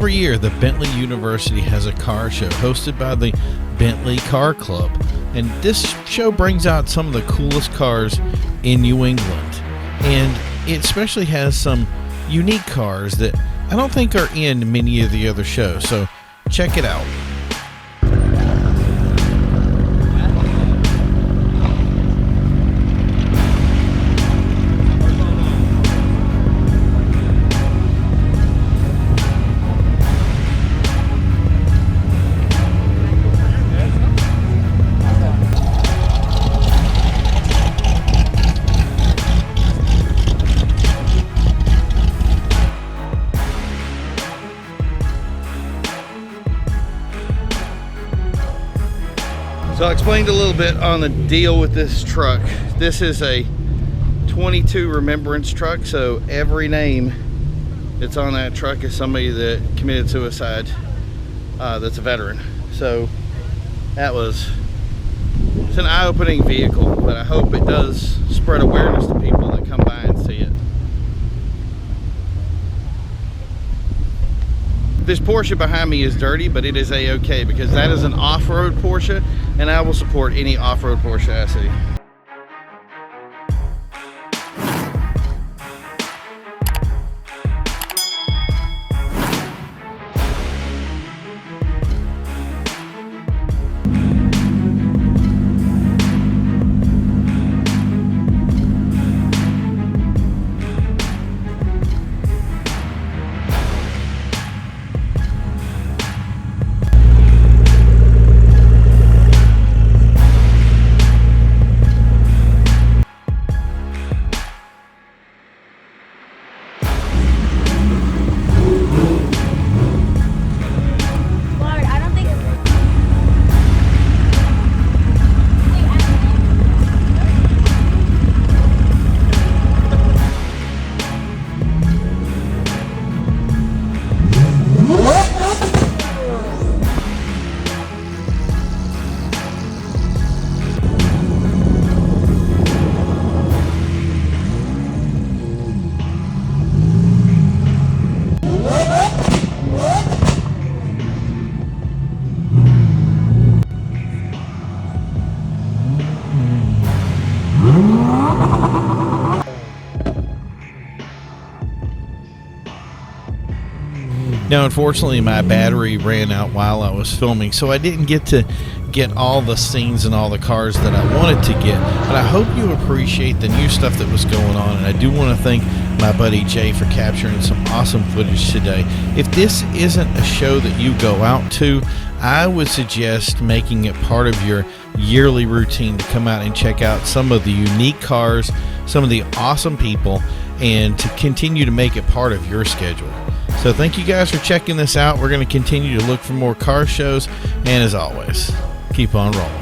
Every year, the Bentley University has a car show hosted by the Bentley Car Club. And this show brings out some of the coolest cars in New England. And it especially has some unique cars that I don't think are in many of the other shows. So check it out. So I explained a little bit on the deal with this truck. This is a 22 remembrance truck, so every name that's on that truck is somebody that committed suicide that's a veteran. So it's an eye-opening vehicle, but I hope it does spread awareness to people that come by and see it. This Porsche behind me is dirty, but it is a-okay because that is an off-road Porsche, and I will support any off-road Porsche I see. Now, unfortunately, my battery ran out while I was filming, so I didn't get to get all the scenes and all the cars that I wanted to get, but I hope you appreciate the new stuff that was going on, and I do want to thank my buddy Jay for capturing some awesome footage today. If this isn't a show that you go out to, I would suggest making it part of your yearly routine to come out and check out some of the unique cars, some of the awesome people, and to continue to make it part of your schedule. So thank you guys for checking this out. We're going to continue to look for more car shows, and as always, keep on rolling.